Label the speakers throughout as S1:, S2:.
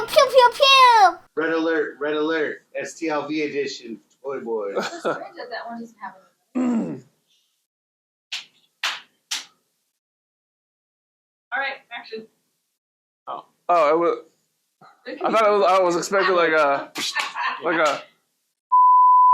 S1: pew, pew, pew, pew.
S2: Red alert, STLV edition, ToyBoyz.
S3: It's strange that one doesn't have any. All right, action.
S4: Oh, it was. I thought it was. I was expecting like a.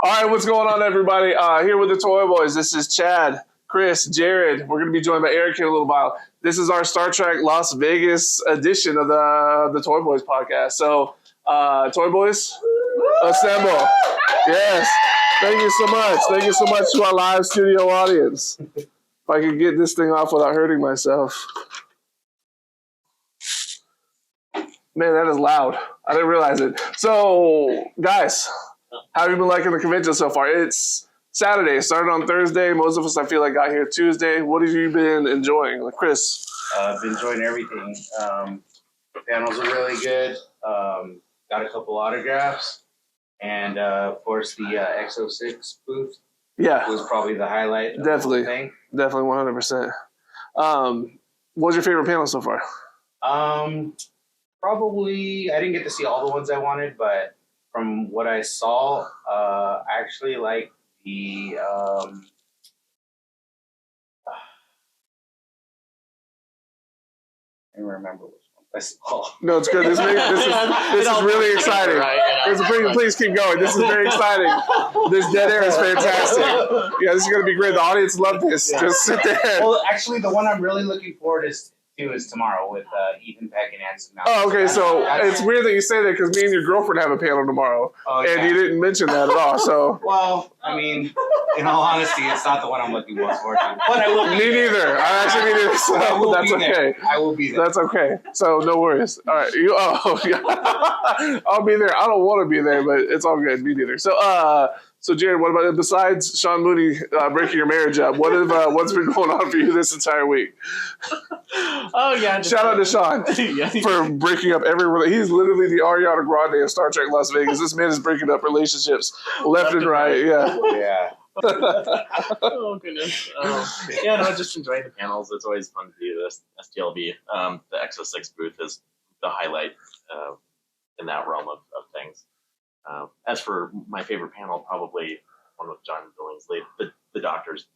S4: All right, what's going on, everybody? Here with the ToyBoyz. This is Chad, Chris, Jared. We're gonna be joined by Eric in a little while. This is our Star Trek Las Vegas edition of the ToyBoyz podcast. So, ToyBoyz, assemble! Yes, thank you so much. Thank you so much to our live studio audience. If I could get this thing off without hurting myself. Man, that is loud. I didn't realize it. So, guys, how have you been liking the convention so far? It's Saturday. It started on Thursday. Most of us, I feel like, got here Tuesday. What have you been enjoying? Like Chris?
S2: I've been enjoying everything. Panels are really good. Got a couple autographs. And, of course, the X06 booth was probably the highlight of the whole thing.
S4: Definitely 100%. What was your favorite panel so far?
S2: Probably, I didn't get to see all the ones I wanted, but from what I saw, I actually like the I don't remember which one I saw.
S4: No, it's good. This is really exciting. Please keep going. This is very exciting. This dead air is fantastic. Yeah, this is going to be great. The audience love this. Yeah. Just sit there.
S2: Well, actually, the one I'm really looking forward to is tomorrow with Ethan Peck and Anson Mount.
S4: Oh, okay. So it's weird that you say that because me and your girlfriend have a panel tomorrow, and you didn't mention that at all. So
S2: well, I mean, in all honesty, it's not the one I'm looking most forward to. But I will.
S4: Me neither. I actually me neither. So that's okay.
S2: I will be there.
S4: That's okay. So no worries. All right. I'll be there. I don't want to be there, but it's all good. Me neither. So Jared, what about besides Sean Mooney breaking your marriage up? What's been going on for you this entire week?
S5: Oh yeah!
S4: Shout out to Sean for breaking up every. He's literally the Ariana Grande of Star Trek Las Vegas. This man is breaking up relationships left and right. Yeah.
S2: Yeah.
S5: Oh goodness. Yeah, no, just enjoying the panels. It's always fun to do this STLV. The X06 booth is the highlight in that realm of things. As for my favorite panel, probably one with John Billings, the doctors.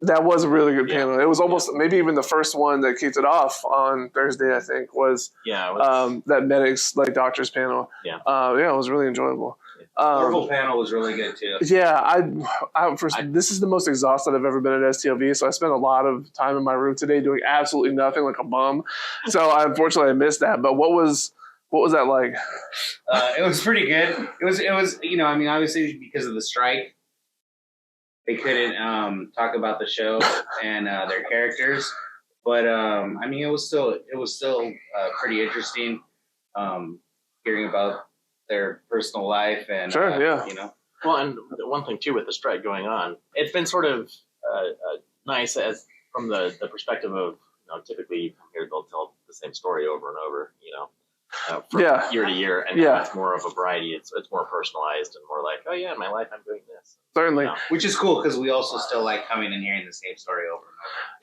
S4: That was a really good panel. It was almost maybe even the first one that kicked it off on Thursday. I think was that medics doctors panel.
S5: Yeah,
S4: it was really enjoyable.
S2: Marvel panel was really good too.
S4: Yeah, this is the most exhausted I've ever been at STLV. So I spent a lot of time in my room today doing absolutely nothing, like a bum. So unfortunately I missed that. But what was that like?
S2: It was pretty good. It was obviously because of the strike, they couldn't talk about the show and their characters. But it was still pretty interesting hearing about their personal life and
S5: Well, and one thing too with the strike going on, it's been sort of nice as from the perspective of typically you come here, they'll tell the same story over and over, from year to year, and it's more of a variety. It's more personalized and more like, oh yeah, in my life I'm doing this.
S4: Certainly,
S2: which is cool because we also still like coming and hearing the same story over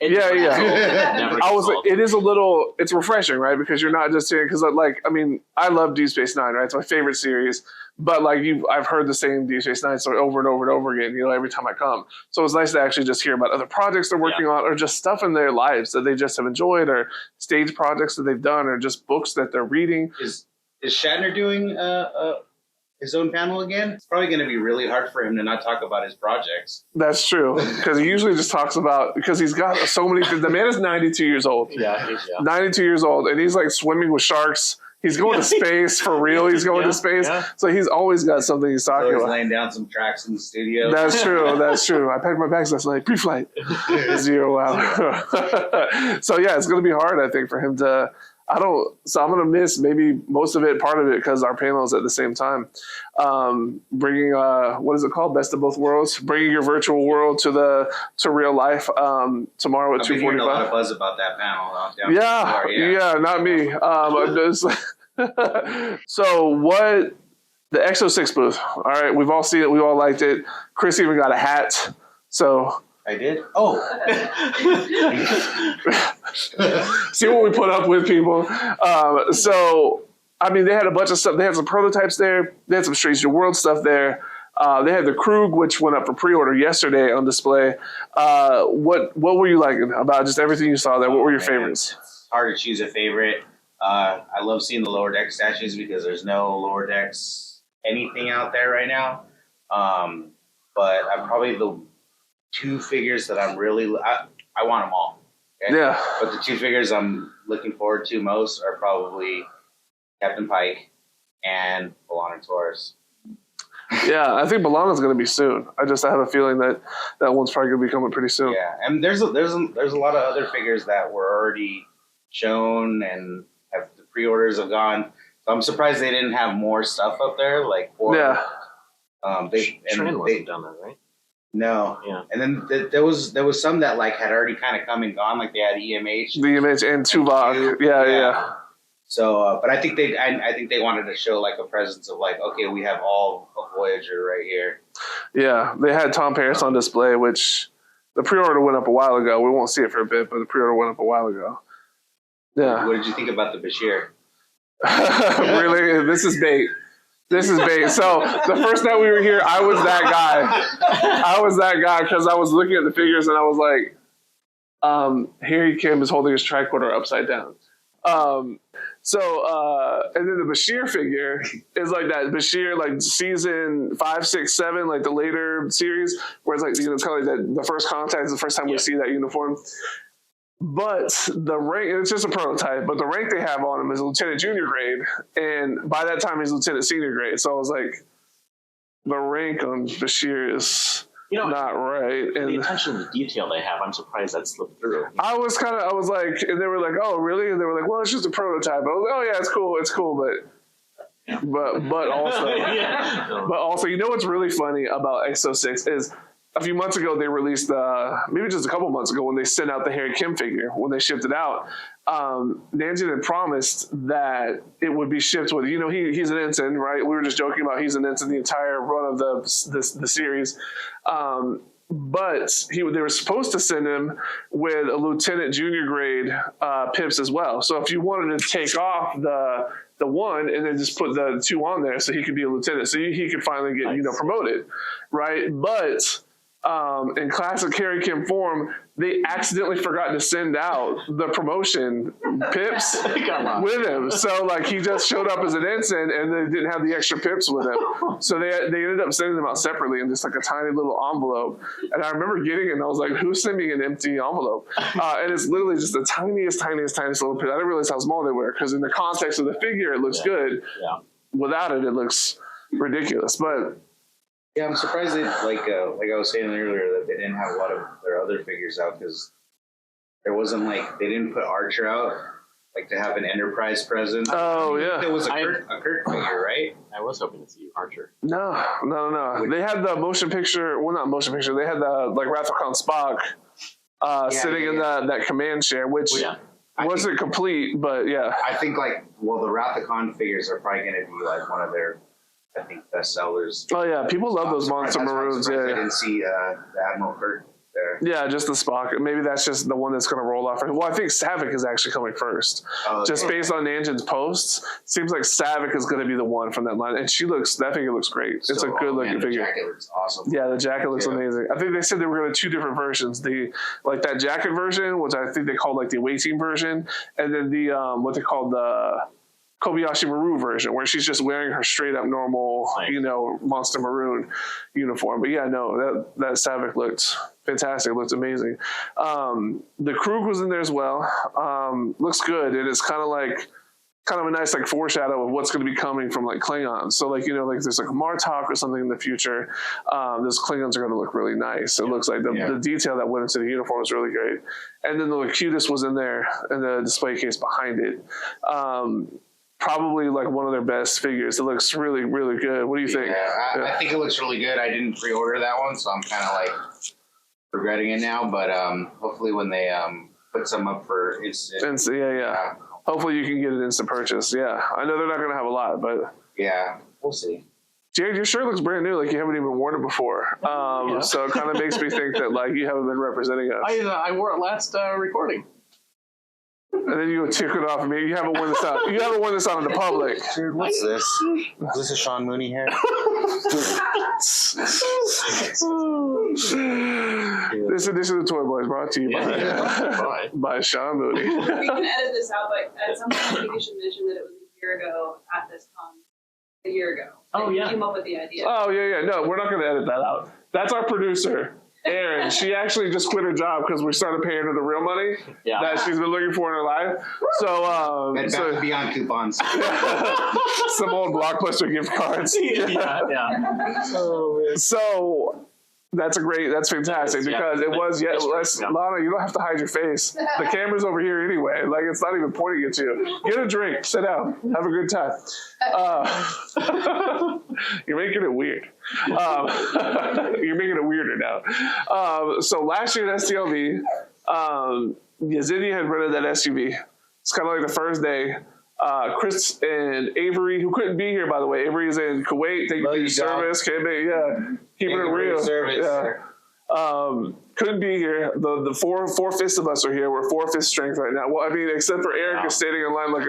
S2: and
S4: over. It is a little. It's refreshing, right? Because you're not just hearing. Because I love Deep Space Nine, right? It's my favorite series. But I've heard the same Deep Space Nine story over and over and over again. Every time I come. So it's nice to actually just hear about other projects they're working on, or just stuff in their lives that they just have enjoyed, or stage projects that they've done, or just books that they're reading.
S2: Is Shatner doing his own panel again? It's probably going to be really hard for him to not talk about his projects.
S4: That's true, because he usually just talks about, because he's got so many things. The man is 92 years old. 92 years old, and he's swimming with sharks. He's going to space for real. He's going to space. Yeah. So he's always got something he's talking about.
S2: He's laying down some tracks in the studio.
S4: That's true. I packed my bags last night. Pre-flight. 0 hour. So yeah, it's going to be hard, I think, for him to. So I'm going to miss maybe most of it, part of it, because our panel is at the same time. Bringing, what is it called? Best of both worlds. Bringing your virtual world to real life tomorrow at 2:45.
S2: I've been hearing a lot of buzz about that panel.
S4: Not me. So what, the X06 booth, all right, we've all seen it. We all liked it. Chris even got a hat. So
S2: I did? Oh.
S4: See what we put up with, people. So I mean, they had a bunch of stuff. They had some prototypes there. They had some Strange New World stuff there. They had the Krug, which went up for pre-order yesterday on display. What were you liking about just everything you saw there? What were your favorites?
S2: It's hard to choose a favorite. I love seeing the lower deck statues because there's no lower decks anything out there right now. But I'm probably the two figures that I'm really I want them all. Okay?
S4: Yeah.
S2: But the two figures I'm looking forward to most are probably Captain Pike and Balana Taurus.
S4: Yeah, I think Balana's going to be soon. I have a feeling that one's probably going to be coming pretty soon.
S2: Yeah, and there's a lot of other figures that were already shown and have the pre-orders have gone. So I'm surprised they didn't have more stuff up there. Like,
S4: Yeah.
S5: Tran wasn't down there, right?
S2: No.
S5: Yeah.
S2: And then there was some that like had already kind of come and gone. Like they had EMH,
S4: The image and Tuvok. Yeah.
S2: So, but I think they wanted to show like a presence of like, okay, we have all of Voyager right here.
S4: Yeah, they had Tom Paris on display, which the pre-order went up a while ago. We won't see it for a bit, but the pre-order went up a while ago. Yeah.
S2: What did you think about the Bashir?
S4: Really? This is bait. So the first night we were here, I was that guy because I was looking at the figures and I was like, Harry Kim is holding his tricorder upside down. And then the Bashir figure is like that Bashir, like season 5, 6, 7, like the later series, where it's like, it's kind of like the first contact is the first time we see that uniform. But the rank, it's just a prototype, but the rank they have on him is Lieutenant Junior grade. And by that time, he's Lieutenant Senior grade. So I was like, the rank on Bashir is not right. And
S5: the attention to detail they have, I'm surprised that slipped through.
S4: I was like, and they were like, oh, really? And they were like, well, it's just a prototype. I was like, oh, yeah, it's cool. But also, what's really funny about X06 is a few months ago, they released, maybe just a couple months ago, when they sent out the Harry Kim figure, when they shipped it out, Nanjin had promised that it would be shipped with, he's an ensign, right? We were just joking about he's an ensign the entire run of the series. But they were supposed to send him with a Lieutenant Junior grade pips as well. So if you wanted to take off the one and then just put the 2 on there so he could be a lieutenant, so he could finally get promoted, right? But in classic Harry Kim form, they accidentally forgot to send out the promotion pips with him. So like he just showed up as an ensign and they didn't have the extra pips with him. So they ended up sending them out separately in just like a tiny little envelope. And I remember getting it and I was like, who's sending an empty envelope? And it's literally just the tiniest little pip. I didn't realize how small they were because in the context of the figure, it looks good. Yeah. Without it, it looks ridiculous. But
S2: yeah, I'm surprised they like I was saying earlier that they didn't have a lot of their other figures out because there wasn't they didn't put Archer out to have an Enterprise present.
S4: Oh yeah,
S2: it was a Kirk figure, right?
S5: I was hoping to see Archer.
S4: No. They had the motion picture. Well, not motion picture. They had the Wrath of Khan Spock sitting in that command chair, which wasn't complete, but yeah.
S2: I think the Wrath of Khan figures are probably going to be one of their, I think, best sellers.
S4: Oh yeah, people love those Monster Maroons. Yeah,
S2: I didn't see the Admiral Kirk there.
S4: Yeah, just the Spock. Maybe that's just the one that's going to roll off. Well, I think Savick is actually coming first. Just based on Nanjin's posts, seems like Savick is going to be the one from that line, and that figure looks great. It's a good looking figure.
S2: The jacket looks awesome.
S4: Yeah, the jacket looks amazing. I think they said they were going to 2 different versions. That jacket version, which I think they called the away team version, and then the what they called the Kobayashi Maru version, where she's just wearing her straight up normal, Monster Maroon uniform. But yeah, no, that Savick looked fantastic. Looked amazing. The Krug was in there as well. Looks good. And it's kind of a nice foreshadow of what's going to be coming from Klingons. So there's a Martok or something in the future. Those Klingons are going to look really nice. It looks like the detail that went into the uniform is really great. And then the Locutus was in there in the display case behind it. Probably one of their best figures. It looks really, really good. What do you think?
S2: I think it looks really good. I didn't pre-order that one, so I'm kind of regretting it now. But hopefully when they put some up for instant.
S4: Yeah. Hopefully you can get it instant purchase. Yeah, I know they're not going to have a lot, but
S2: yeah, we'll see.
S4: Jared, your shirt looks brand new. You haven't even worn it before. So it kind of makes me think that you haven't been representing us.
S5: I wore it last recording.
S4: And then you go tick it off. I mean, you haven't worn this out. You haven't worn this out in the public.
S2: Dude, what's this? Is this a Sean Mooney hair?
S4: This edition of ToyBoyz brought to you by Sean Mooney.
S3: We can edit this out, but at some point I think we should mention that it was a year ago at this con. A year ago.
S5: Oh, yeah.
S3: We came up with the idea.
S4: Oh, yeah. No, we're not going to edit that out. That's our producer, Erin. She actually just quit her job because we started paying her the real money that she's been looking for in her life. So,
S2: About to be on coupons.
S4: some old Blockbuster gift cards.
S5: Oh, man.
S4: So that's fantastic because it was Lana, you don't have to hide your face. The camera's over here anyway. Like, it's not even pointing at you. Get a drink, sit down, have a good time. You're making it weird. You're making it weirder now. So last year at STLV, Yazidi had rented that SUV. It's kind of like the first day. Chris and Avery, who couldn't be here, by the way. Avery is in Kuwait. Thank you for your service. Keeping it real.
S2: Service,
S4: Couldn't be here. The four-fifths of us are here. We're four-fifths strength right now. Well, I mean, except for Eric is standing in line like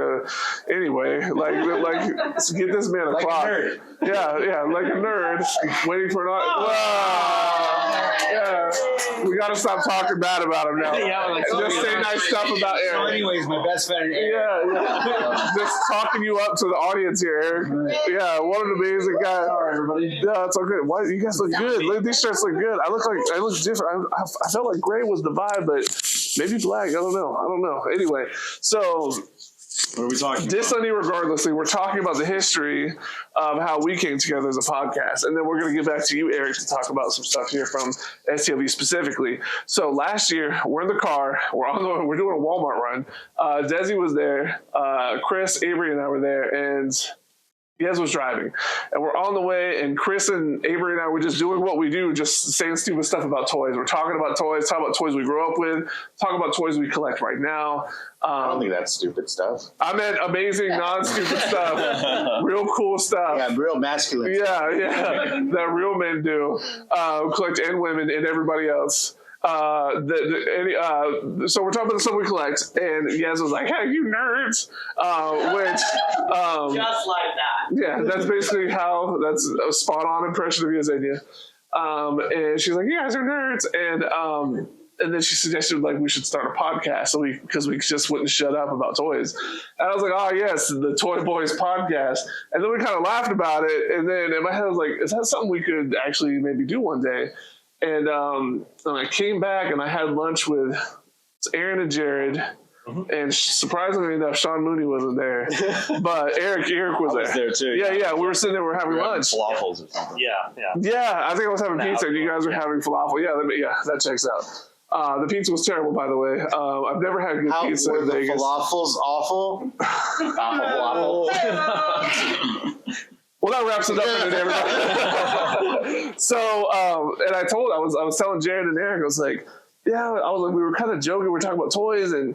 S4: get this man a clock.
S2: A nerd.
S4: Yeah, like a nerd waiting for an we got to stop talking bad about him now. Just say nice stuff about Eric.
S2: So anyways, my best friend Eric.
S4: Yeah. Just talking you up to the audience here, Eric. Yeah, what an amazing guy.
S2: Sorry, everybody.
S4: Yeah, it's all good. Why you guys look good? Look, these shirts look good. I look different. I felt like gray was the vibe, but maybe black. I don't know. Anyway, so
S2: What are we talking about?
S4: Dissonny regardlessly, we're talking about the history of how we came together as a podcast. And then we're going to get back to you, Eric, to talk about some stuff here from STLV specifically. So last year, we're in the car. We're doing a Walmart run. Desi was there. Chris, Avery, and I were there. And Yez was driving, and we're on the way, and Chris and Avery and I were just doing what we do, just saying stupid stuff about toys. We're talking about toys we grew up with, talking about toys we collect right now.
S2: I don't think that's stupid stuff.
S4: I meant amazing, non-stupid stuff, real cool stuff.
S2: Yeah, real masculine.
S4: Yeah, that real men do, collect and women and everybody else. So we're talking about the stuff we collect, and Yaz was like, "Hey, you nerds," which
S1: just like that.
S4: Yeah, that's basically that's a spot on impression of Yazenia. And she's like, "You guys are nerds," and then she suggested like we should start a podcast, because we just wouldn't shut up about toys. And I was like, "Oh yes, the ToyBoyz podcast." And then we kind of laughed about it, and then in my head I was like, "Is that something we could actually maybe do one day?" And I came back and I had lunch with Aaron and Jared, and surprisingly enough, Sean Mooney wasn't there, but Eric was there.
S2: I was there too.
S4: Yeah, we were sitting there, we were having lunch.
S2: Falafels or something.
S4: Yeah, I think I was having pizza, and you guys were having falafel. Yeah, that checks out. The pizza was terrible, by the way. I've never had good pizza in Vegas.
S2: Falafels awful? Awful.
S4: Well, that wraps it up for today, everybody. So, and I was telling Jared and Eric, I was like, we were kind of joking. We were talking about toys, and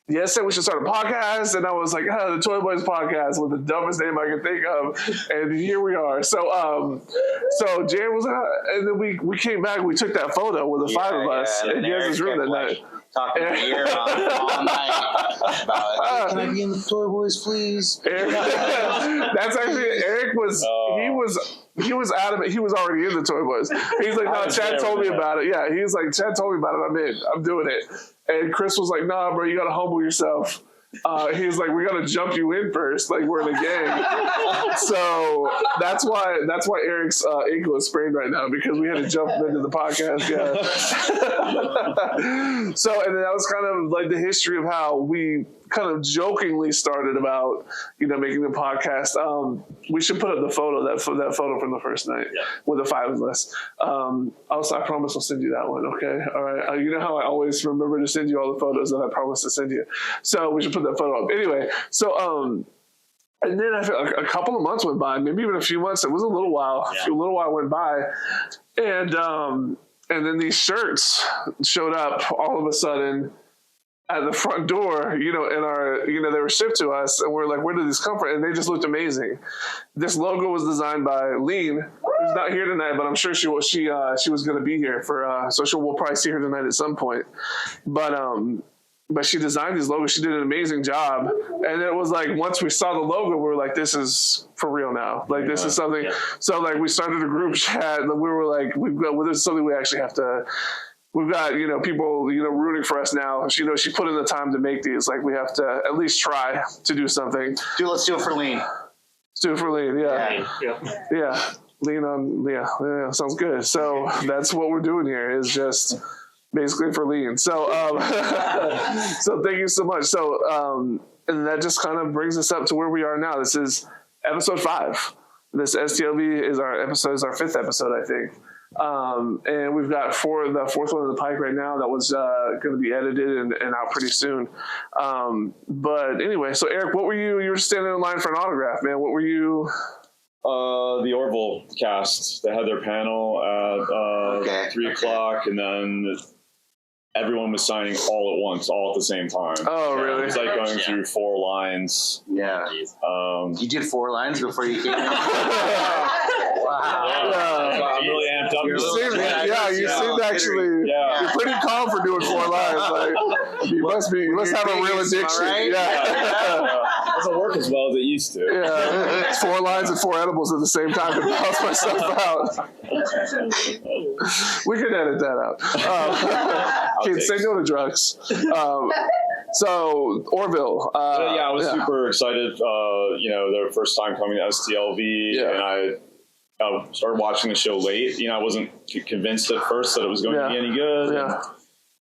S4: Yes said we should start a podcast, and I was like, the ToyBoyz podcast with the dumbest name I could think of, and here we are. So Jared was and then we came back, and we took that photo with the five of us in Yez's room that night.
S2: Talking to ear all night about, can I be in the ToyBoyz, please?
S4: That's actually Eric was he was adamant. He was already in the ToyBoyz. He's like, no, Chad told me about it. Yeah, he's like, Chad told me about it. I'm in. I'm doing it. And Chris was like, nah, bro, you got to humble yourself. He's like, we got to jump you in first. Like, we're in a gang. So that's why Eric's ankle is sprained right now, because we had to jump into the podcast. Yeah. So, and then that was kind of like the history of how we kind of jokingly started about, making the podcast. We should put up the photo, that photo from the first night with the five of us. Also, I promise I'll send you that one. Okay. All right. You know how I always remember to send you all the photos that I promised to send you. So we should put that photo up. Anyway, so, and then I feel like a couple of months went by, maybe even a few months. It was a little while. Yeah. A little while went by, and then these shirts showed up all of a sudden at the front door. In our, they were shipped to us, and we're like, where did these come from? And they just looked amazing. This logo was designed by Lean, who's not here tonight, but I'm sure she was going to be here for. So we'll probably see her tonight at some point. But but she designed these logos. She did an amazing job. And it was like, once we saw the logo, we were like, this is for real now. Like, this is something.
S5: Yeah.
S4: So, like, we started a group chat, and we were like, this is something we actually have to, we've got, people, rooting for us now. She put in the time to make these. Like, we have to at least try to do something.
S2: Let's do it for lean.
S4: Let's do it for lean, yeah. Lean on, yeah, sounds good. So that's what we're doing here, is just basically for lean. So, so thank you so much. So, and that just kind of brings us up to where we are now. This is episode 5. This STLV is our 5th episode, I think. And we've got the fourth one in the pike right now that was going to be edited and out pretty soon. But anyway, so Eric, what were you were standing in line for an autograph, man. What were you?
S6: The Orville cast. They had their panel at 3 o'clock, and then everyone was signing all at once, all at the same time.
S4: Oh, really?
S6: It was like going through 4 lines.
S2: Yeah. You did 4 lines before you came in? Wow.
S6: I'm really amped up.
S4: You seem actually.
S6: Yeah.
S4: You're pretty calm for doing 4 lines. Like, you must have a real addiction.
S2: Right?
S4: Yeah.
S6: Doesn't work as well as it used to.
S4: Yeah. 4 lines and 4 edibles at the same time to balance myself out. We could edit that out. Kids, say no to drugs. So Orville.
S6: I was super excited. Their first time coming to STLV, and I started watching the show late. I wasn't convinced at first that it was going to be any good.
S4: Yeah.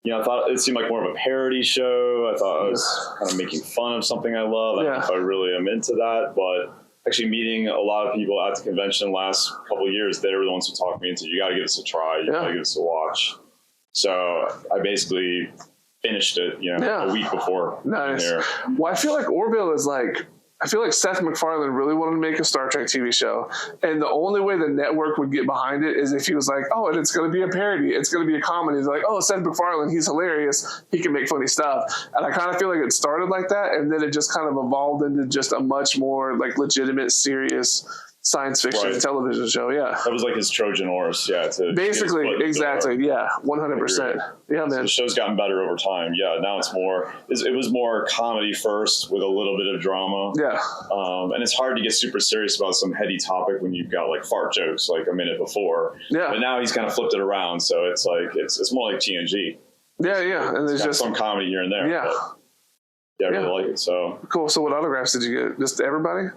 S6: And, I thought it seemed like more of a parody show. I thought I was kind of making fun of something I love. I don't know if I really am into that, but actually meeting a lot of people at the convention the last couple of years, they were the ones who talked me into, you got to give this a try. You got to give this a watch. So I basically finished it, a week before.
S4: Nice. Well, I feel like Orville is I feel like Seth MacFarlane really wanted to make a Star Trek TV show. And the only way the network would get behind it is if he was like, oh, and it's going to be a parody. It's going to be a comedy. He's like, oh, Seth MacFarlane, he's hilarious. He can make funny stuff. And I kind of feel like it started like that. And then it just kind of evolved into just a much more legitimate, serious science fiction television show. Yeah.
S6: That was like his Trojan horse. Yeah.
S4: Basically. Exactly. Yeah. 100%. Yeah, man.
S6: So the show's gotten better over time. Yeah. Now it was more comedy first with a little bit of drama.
S4: Yeah.
S6: And it's hard to get super serious about some heady topic when you've got fart jokes a minute before. Yeah. But now he's kind of flipped it around. So it's it's more like TNG.
S4: Yeah. Yeah. And there's just
S6: some comedy here and there.
S4: Yeah.
S6: I really like it. So
S4: cool. So what autographs did you get? Just everybody?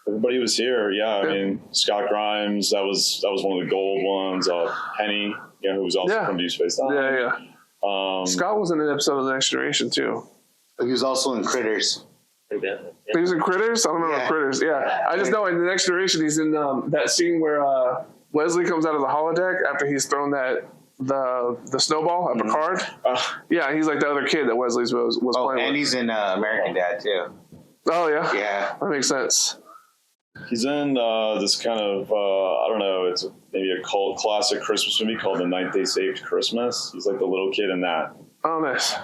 S6: Everybody was here, I mean, Scott Grimes, that was one of the gold ones. Penny, who was also from Deep Space Nine.
S4: Yeah. Scott was in an episode of The Next Generation too.
S2: He was also in Critters.
S4: He was in Critters? I don't remember Critters. Yeah. I just know in The Next Generation he's in that scene where Wesley comes out of the holodeck after he's thrown the snowball at Picard. Yeah, he's like the other kid that Wesley's was playing with.
S2: And he's in American Dad too.
S4: Oh, yeah?
S2: Yeah.
S4: That makes sense.
S6: He's in this kind of, I don't know, it's maybe a cult classic Christmas movie called The Night They Saved Christmas. He's like the little kid in that.
S4: Oh, nice.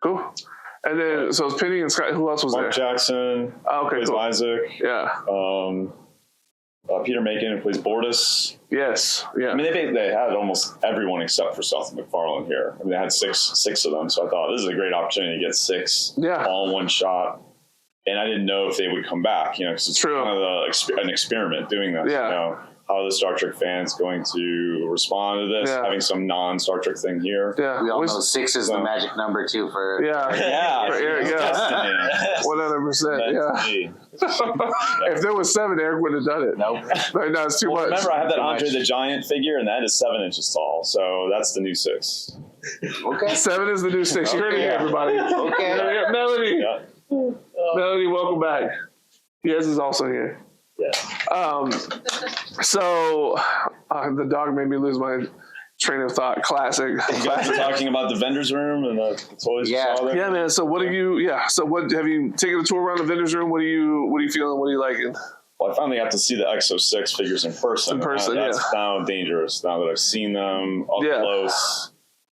S4: Cool. And then, so it's Penny and Scott. Who else was
S6: Mark
S4: there?
S6: Jackson.
S4: Okay,
S6: plays Isaac.
S4: Yeah.
S6: Peter Macon, who plays Bortus.
S4: Yes. Yeah.
S6: I mean, they had almost everyone except for Seth MacFarlane here. I mean, they had six of them. So I thought this is a great opportunity to get 6 all in one shot. And I didn't know if they would come back, because it's kind of an experiment doing this.
S4: Yeah.
S6: How are the Star Trek fans going to respond to this? Having some non-Star Trek thing here.
S4: Yeah.
S2: We all know 6 is the magic number too for.
S4: Yeah. For Eric, 100%. Yeah. If there was 7, Eric wouldn't have done it.
S6: Nope.
S4: No, it's too much.
S6: Remember, I have that Andre the Giant figure, and that is 7 inches tall. So that's the new 6.
S2: Okay.
S4: 7 is the new 6. You heard it here, everybody.
S2: Okay.
S4: Melody. Yeah. Melody, welcome back. Yes is also here.
S6: Yeah.
S4: So the dog made me lose my train of thought. Classic.
S6: You guys were talking about the vendor's room and the toys you saw there?
S4: Yeah, man. So what so what have you taken a tour around the vendor's room? What are you feeling? What are you liking?
S6: Well, I finally got to see the XO6 figures in person. That's now dangerous. Now that I've seen them up close,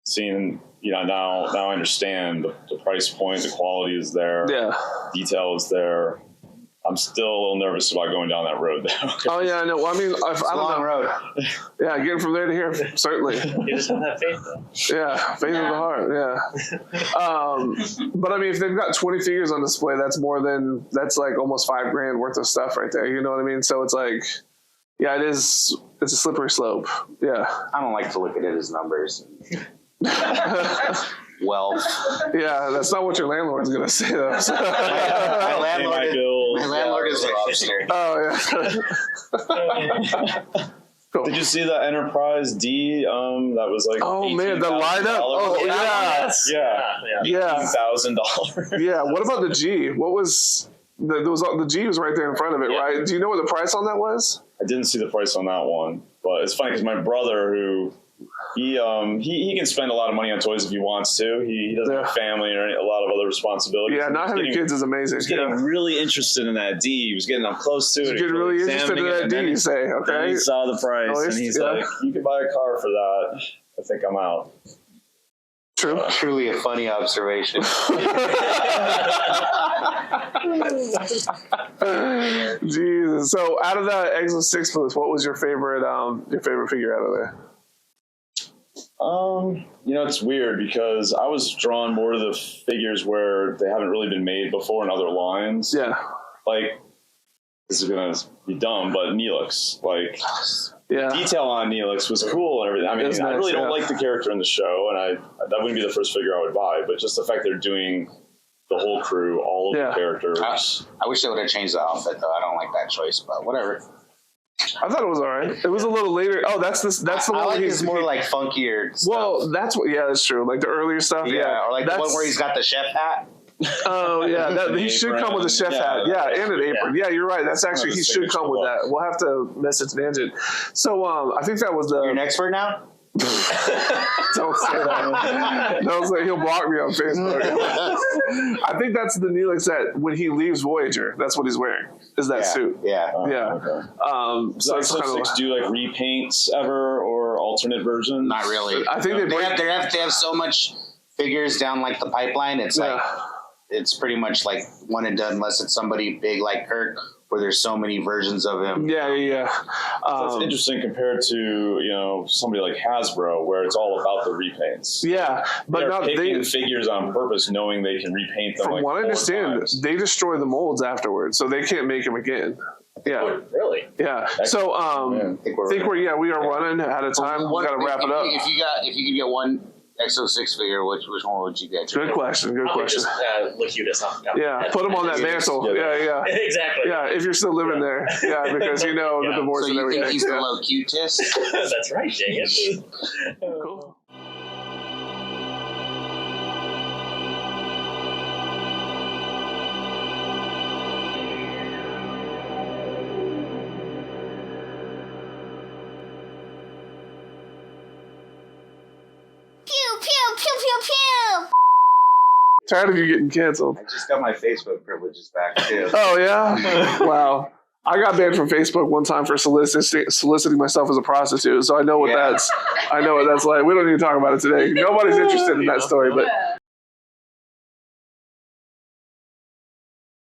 S6: seeing, now I understand the price point, the quality is there, detail is there. I'm still a little nervous about going down that road, though.
S4: Oh yeah, I know. Well, I mean, I don't
S2: Long
S4: know.
S2: road.
S4: Yeah, getting from there to here, certainly.
S1: You just have that faith, though.
S4: Yeah, faith of the heart. Yeah. But I mean, if they've got 20 figures on display, that's like almost $5,000 worth of stuff right there. You know what I mean? So it's like, yeah, it's a slippery slope. Yeah.
S2: I don't like to look at it as numbers. Wealth.
S4: Yeah, that's not what your landlord's gonna say though.
S2: My landlord is a lobster.
S4: Oh yeah. Cool.
S6: Did you see the Enterprise D? That was like
S4: oh man, the lineup. Oh yeah. Yeah.
S6: $18,000.
S4: Yeah. What about the G? What was the G was right there in front of it, right? Do you know what the price on that was?
S6: I didn't see the price on that one, but it's funny because my brother, who he can spend a lot of money on toys if he wants to. He doesn't have a family or a lot of other responsibilities.
S4: Yeah, not having kids is amazing.
S6: He's getting really interested in that D. He was getting up close to it.
S4: He's getting really interested in that D, you say, okay?
S6: Then he saw the price, and he's like, you could buy a car for that. I think I'm out.
S4: True.
S2: Truly a funny observation.
S4: Jesus. So out of the Exo 6 booth, what was your favorite figure out of there?
S6: It's weird because I was drawn more to the figures where they haven't really been made before in other lines.
S4: Yeah.
S6: Like, this is gonna be dumb, but Neelix, like,
S4: yeah,
S6: detail on Neelix was cool and everything. I mean, I really don't like the character in the show, and that wouldn't be the first figure I would buy. But just the fact they're doing the whole crew, all of the characters.
S2: I wish they would have changed the outfit though. I don't like that choice, but whatever.
S4: I thought it was all right. It was a little later. Oh, that's the one.
S2: I like his more like funkier stuff.
S4: Well, that's true. Like the earlier stuff. Yeah,
S2: or like the one where he's got the chef hat.
S4: Oh yeah, he should come with a chef hat. Yeah, and an apron. Yeah, you're right. That's actually he should come with that. We'll have to message Nanjit. So I think that was
S2: You're an expert now.
S4: Don't say that. Don't say he'll block me on Facebook. I think that's the Neelix that when he leaves Voyager, that's what he's wearing. Is that suit?
S2: Yeah.
S6: Okay.
S4: So
S6: does Exo-6 do like repaints ever or alternate versions?
S2: Not really.
S4: I think they
S2: have so much figures down like the pipeline. It's like it's pretty much like one and done unless it's somebody big like Kirk, where there's so many versions of him.
S4: Yeah.
S6: That's interesting compared to somebody like Hasbro, where it's all about the repaints.
S4: Yeah, but
S6: they're picking figures on purpose, knowing they can repaint them.
S4: From what I understand, they destroy the molds afterwards, so they can't make them again. Yeah.
S5: Oh, really?
S4: Yeah. So I think we are running out of time. We got to wrap it up.
S2: If you could get one Exo 6 figure, which one would you get?
S4: Good question.
S5: Just Locutus off the top.
S4: Yeah, put them on that mantle. Yeah.
S5: Exactly.
S4: Yeah, if you're still living there. Yeah, because the divorce
S2: so
S4: and everything.
S2: So you think he's the Locutus?
S5: That's right, dang it.
S4: Cool. Tired of you getting canceled.
S2: I just got my Facebook privileges back too.
S4: Oh yeah? Wow. I got banned from Facebook one time for soliciting myself as a prostitute, so I know what that's like. We don't need to talk about it today. Nobody's interested in that story, but